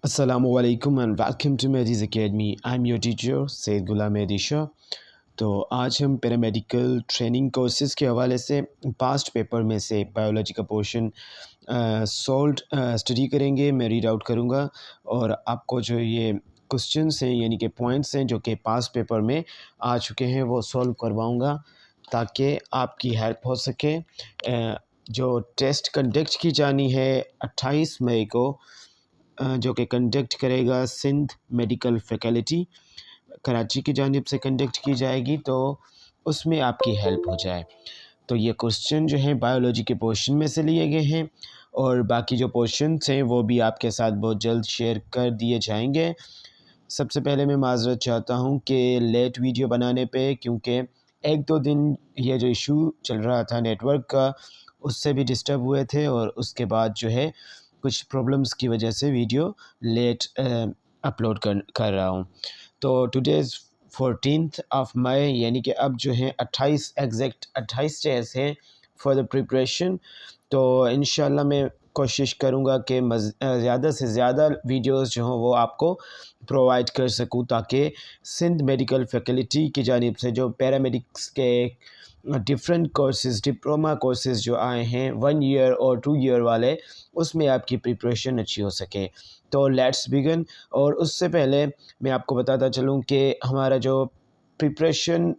Assalamu alaikum and welcome to Mehdi's Academy. I'm your teacher Syed गुलाम मेहदी शाह। तो आज हम paramedical training courses के हवाले से पास्ट पेपर में से बायोलॉजी का पोर्शन सॉल्व स्टडी करेंगे। मैं रीड आउट करूँगा और आपको जो ये क्वेश्चंस हैं यानी कि पॉइंट्स हैं जो कि पास्ट पेपर में आ चुके हैं वो सॉल्व करवाऊँगा ताकि आपकी हेल्प हो सके। जो टेस्ट कंडक्ट की जानी है 28 मई को, जो कि कंडक्ट करेगा सिंध मेडिकल फैकल्टी कराची की जानिब से कंडक्ट की जाएगी, तो उसमें आपकी हेल्प हो जाए। तो ये क्वेश्चन जो हैं बायोलॉजी के पोर्शन में से लिए गए हैं और बाकी जो पोर्शंस हैं वो भी आपके साथ बहुत जल्द शेयर कर दिए जाएंगे। सबसे पहले मैं माज़रत चाहता हूँ कि लेट वीडियो बनाने पे, क्योंकि एक दो दिन ये जो इशू चल रहा था नेटवर्क का उससे भी डिस्टर्ब हुए थे और उसके बाद जो है कुछ प्रॉब्लम्स की वजह से वीडियो लेट अपलोड कर रहा हूँ। तो today is 14th of May, यानी कि अब जो है 28 एग्जैक्ट 28 डेज़ हैं फॉर द प्रिपरेशन। तो इंशाल्लाह मैं कोशिश करूँगा कि ज़्यादा से ज़्यादा वीडियोस जो हों वो आपको प्रोवाइड कर सकूँ ताकि सिंध मेडिकल फैकल्टी की जानिब से जो पैरामेडिक्स के डिफरेंट कोर्सेज़ डिप्लोमा कोर्सेज़ जो आए हैं 1 ईयर और 2 ईयर वाले, उसमें आपकी प्रिपरेशन अच्छी हो सके। तो लेट्स बिगिन। और उससे पहले मैं आपको बताता चलूँ कि हमारा जो प्रिपरेशन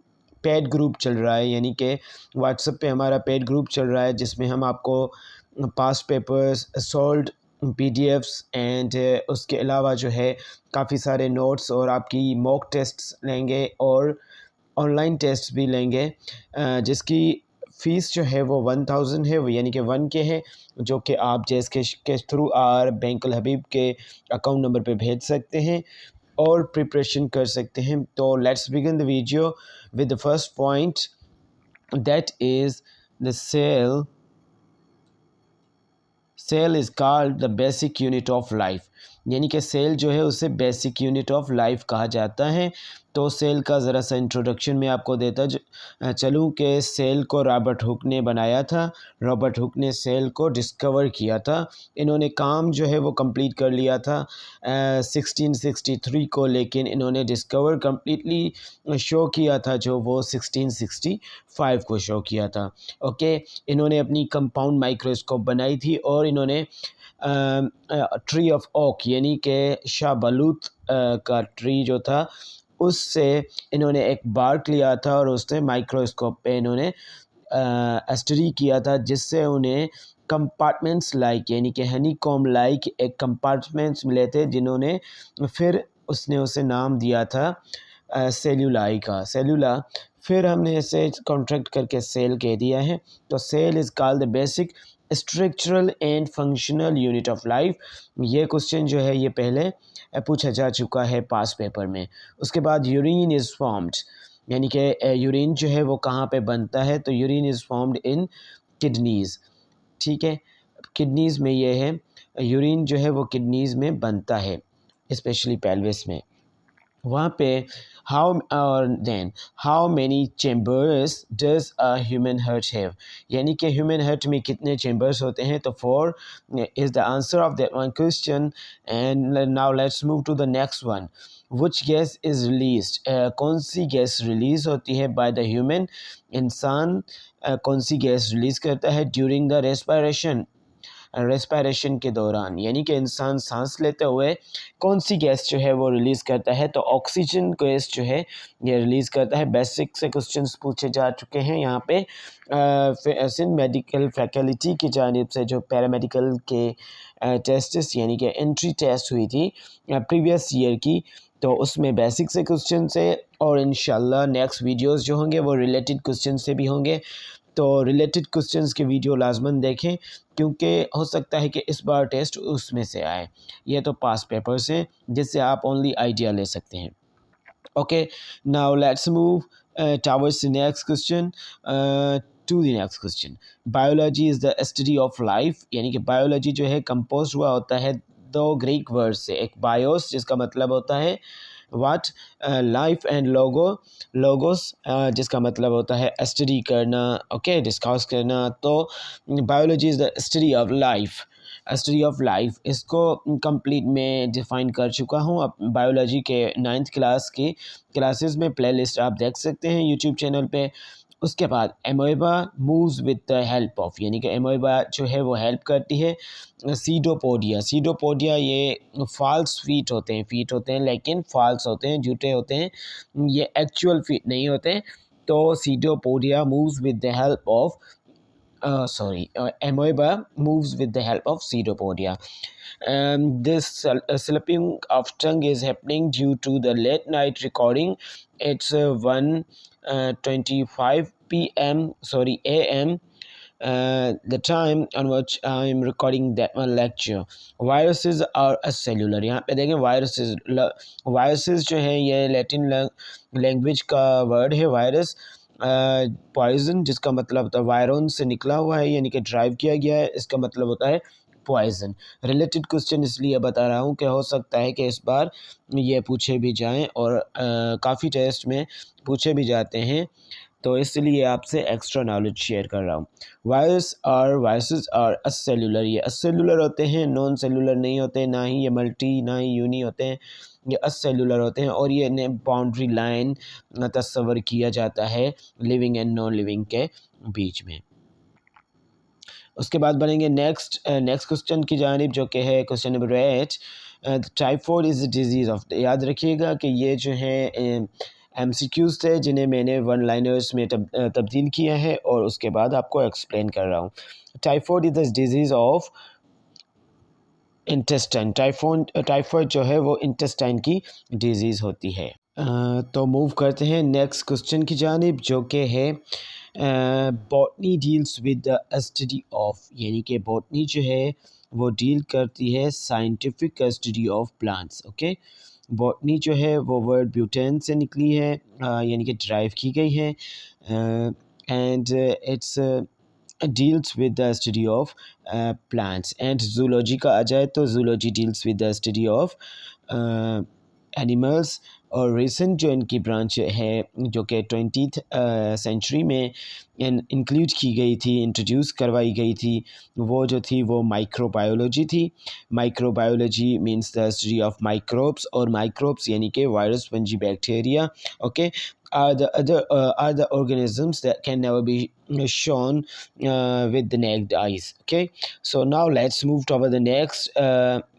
पेड ग्रुप चल रहा है, यानी कि व्हाट्सएप पे हमारा पेड ग्रुप चल रहा है जिसमें हम आपको past papers solved PDFs and उसके अलावा जो है काफ़ी सारे नोट्स और आपकी मॉक टेस्ट्स लेंगे और ऑनलाइन टेस्ट भी लेंगे, जिसकी फ़ीस जो है वो 1000 है, वो यानी कि 1 के है, जो कि आप जैस के थ्रू बैंक अल हबीब के अकाउंट नंबर पे भेज सकते हैं और प्रिपरेशन कर सकते हैं। तो let's begin the video with the first point, that is the cell is called the basic unit of life, यानी कि सेल जो है उसे बेसिक यूनिट ऑफ लाइफ कहा जाता है। तो सेल का ज़रा सा इंट्रोडक्शन मैं आपको देता चलूँ कि सेल को रॉबर्ट हुक ने बनाया था। रॉबर्ट हुक ने सेल को डिस्कवर किया था। इन्होंने काम जो है वो कंप्लीट कर लिया था 1663 को, लेकिन इन्होंने डिस्कवर कम्प्लीटली शो किया था जो वो 1665 को शो किया था। ओके, इन्होंने अपनी कंपाउंड माइक्रोस्कोप बनाई थी और इन्होंने ट्री ऑफ ओक यानी कि शाहबलूत का ट्री जो था उससे इन्होंने एक बार्क लिया था और उससे माइक्रोस्कोप पे इन्होंने स्टडी किया था, जिससे उन्हें कंपार्टमेंट्स लाइक यानी कि हनी कॉम लाइक एक कंपार्टमेंट्स मिले थे, जिन्होंने फिर उसने उसे नाम दिया था सेल्यूलाई का, सेल्यूला। फिर हमने इसे कॉन्ट्रैक्ट करके सेल कह दिया है। तो cell is called the basic structural and functional unit of life. ये क्वेश्चन जो है ये पहले पूछा जा चुका है पास पेपर में। उसके बाद यूरिन इज़ फॉर्म्ड, यानी कि यूरिन जो है वो कहाँ पे बनता है, तो urine is formed in kidneys. ठीक है, किडनीज़ में ये है, यूरिन जो है वो किडनीज़ में बनता है, स्पेशली पेल्विस में। वहाँ पे how many chambers does a human heart have, यानी कि ह्यूमन हार्ट में कितने चेम्बर्स होते हैं। तो 4 is the answer of that one question. And now let's move to the next one, which gas is released, कौन सी गैस रिलीज़ होती है बाय द ह्यूमन, इंसान कौन सी गैस रिलीज़ करता है ड्यूरिंग द रेस्पिरेशन के दौरान, यानी कि इंसान सांस लेते हुए कौन सी गैस जो है वो रिलीज़ करता है, तो ऑक्सीजन गैस जो है ये रिलीज़ करता है। बेसिक से क्वेश्चंस पूछे जा चुके हैं यहाँ पे सिंध मेडिकल फैकल्टी की जानिब से जो पैरामेडिकल के टेस्ट्स यानी कि एंट्री टेस्ट हुई थी प्रीवियस ईयर की, तो उसमें बेसिक से क्वेश्चन से और इंशाल्लाह नेक्स्ट वीडियोस जो होंगे वो रिलेटेड क्वेश्चन से भी होंगे। तो रिलेटेड क्वेश्चंस के वीडियो लाजमन देखें, क्योंकि हो सकता है कि इस बार टेस्ट उसमें से आए। ये तो पास पेपर्स हैं जिससे आप ओनली आइडिया ले सकते हैं। Okay, now let's move towards the next question to the next question. Biology is the study of life, यानी कि बायोलॉजी जो है कंपोज हुआ होता है 2 ग्रीक वर्ड से, एक बायोस जिसका मतलब होता है वाट लाइफ एंड लोगोस जिसका मतलब होता है स्टडी करना, ओके, डिस्कस करना। तो biology is the study of life study of life, اس کو کمپلیٹ میں ڈیفائن کر چکا ہوں اب بایولوجی کے 9th کلاس کی کلاسز میں، پلے لسٹ آپ دیکھ سکتے ہیں یوٹیوب چینل پہ۔ اس کے بعد amoeba moves with the help of, یعنی کہ ایمویبا جو ہے وہ ہیلپ کرتی ہے سیڈوپوڈیا۔ سیڈوپوڈیا یہ فالس فیٹ ہوتے ہیں لیکن فالس ہوتے ہیں، جھوٹے ہوتے ہیں، یہ ایکچوئل فیٹ نہیں ہوتے۔ تو pseudopodia moves with the help of amoeba moves with the help of pseudopodia. This slipping of tongue is happening due to the late night recording. It's 1:25 a.m. The time on which I'm recording that one lecture. Viruses are acellular. یہاں پہ دیکھیں viruses جو ہیں یہ لیٹن language کا word ہے virus. Poison جس کا مطلب ہوتا ہے وائرون سے نکلا ہوا ہے، یعنی کہ ڈرائیو کیا گیا ہے، اس کا مطلب ہوتا ہے پوائزن۔ ریلیٹڈ کوسچن اس لیے بتا رہا ہوں کہ ہو سکتا ہے کہ اس بار یہ پوچھے بھی جائیں اور کافی ٹیسٹ میں پوچھے بھی جاتے ہیں، تو اس لیے آپ سے ایکسٹرا نالج شیئر کر رہا ہوں۔ وائرسز آر اسیلولر، یہ اسیلولر ہوتے ہیں، نان سیلولر نہیں ہوتے، نہ ہی یہ ملٹی نہ ہی یونی ہوتے ہیں، یہ اسیلولر ہوتے ہیں، اور یہ باؤنڈری لائن تصور کیا جاتا ہے لیونگ اینڈ نان لیونگ کے بیچ میں۔ اس کے بعد بڑھیں گے نیکسٹ کوسچن کی جانب، جو کہ ہے question number 8۔ Typhoid is a disease of, یاد رکھیے گا کہ یہ جو ہیں ایم سی کیوز تھے جنہیں میں نے ون لائنرز میں تبدیل کیا ہے اور اس کے بعد آپ کو ایکسپلین کر رہا ہوں۔ Typhoid is a disease of intestine, typhoid جو ہے وہ انٹسٹائن کی ڈیزیز ہوتی ہے۔ تو موو کرتے ہیں نیکسٹ کوسچن کی جانب، جو کہ ہے botany deals with the study of, یعنی کہ بوٹنی جو ہے وہ ڈیل کرتی ہے scientific study of plants. Okay, botany جو ہے وہ ورڈ بیوٹین سے نکلی ہے، یعنی کہ ڈرائیو کی گئی ہے، and it's deals with the study of plants. And zoology کا آ جائے تو zoology deals with the study of animals, اور ریسنٹ جو ان کی برانچ ہے جو کہ 20th سینچری میں انکلوڈ کی گئی تھی، انٹروڈیوس کروائی گئی تھی، وہ جو تھی وہ مائکرو بایولوجی تھی۔ Microbiology means the study of microbes, اور مائکروبس یعنی کہ virus, fungi, bacteria, okay, are the organisms that can never be shown with the naked eyes. Okay, so now let's move toward the next.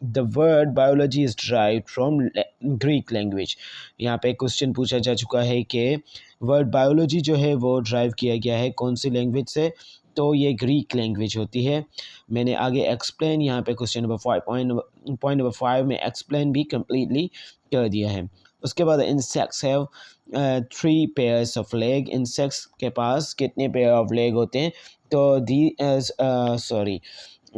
The word biology is derived from Greek language. یہاں پہ question پوچھا جا چکا ہے کہ word biology جو ہے وہ ڈرائیو کیا گیا ہے کون سی لینگویج سے، تو یہ گریک لینگویج ہوتی ہے۔ میں نے آگے ایکسپلین یہاں پہ کوسچن نمبر 5 پوائنٹ نمبر 5 میں ایکسپلین بھی کمپلیٹلی کر دیا ہے۔ اس کے بعد insects have 3 pairs of leg. Insects کے پاس کتنے پیئر آف لیگ ہوتے ہیں؟ تو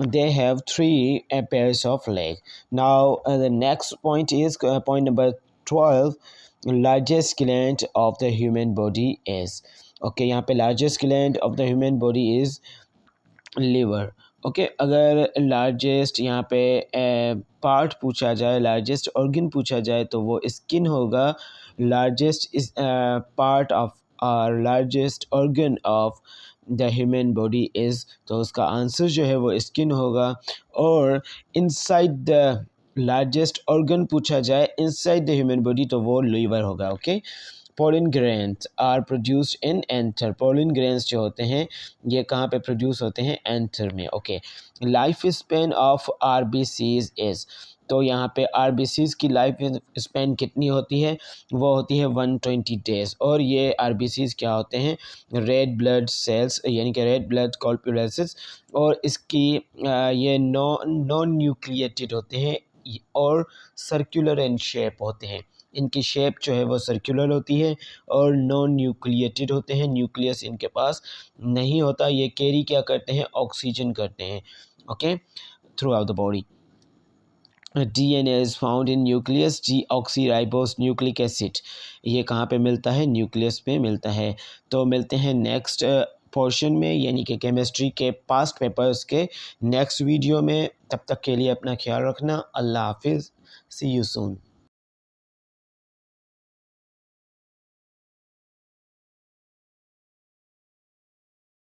they have 3 pairs of leg. Now the next point is point number 12. Largest gland of the human body is. Okay, یہاں پہ largest gland of the human body is liver. Okay, اگر largest یہاں پہ part پوچھا جائے، largest organ پوچھا جائے تو وہ اسکن ہوگا۔ لارجسٹ پارٹ آف اور largest organ of the human body is, تو اس کا آنسر جو ہے وہ اسکن ہوگا۔ اور انسائڈ دا لارجسٹ آرگن پوچھا جائے انسائڈ دا ہیومن باڈی تو وہ لیور ہوگا۔ Okay, pollen grains are produced in anther, pollen grains جو ہوتے ہیں یہ کہاں پہ پروڈیوس ہوتے ہیں؟ اینتھر میں۔ Okay, life span of R B Cs is, تو یہاں پہ آر بی سیز کی لائف اسپین کتنی ہوتی ہے؟ وہ ہوتی ہے 120 days، اور یہ آر بی سیز کیا ہوتے ہیں؟ ریڈ بلڈ سیلس، یعنی کہ ریڈ بلڈ کارپولیسس، اور اس کی یہ نان نیوکلیٹڈ ہوتے ہیں اور سرکولر ان شیپ ہوتے ہیں، ان کی شیپ جو ہے وہ سرکولر ہوتی ہے اور نان نیوکلیٹڈ ہوتے ہیں، نیوکلیس ان کے پاس نہیں ہوتا، یہ کیری کیا کرتے ہیں؟ آکسیجن کرتے ہیں، okay, throughout the body. D N A is found in nucleus, deoxyribose nucleic acid, یہ کہاں پہ ملتا ہے؟ نیوکلیس پہ ملتا ہے۔ تو ملتے ہیں نیکسٹ پورشن میں، یعنی کہ کیمسٹری کے پاسٹ پیپرز کے نیکسٹ ویڈیو میں۔ تب تک کے لیے اپنا خیال رکھنا، اللہ حافظ، سی یو سون۔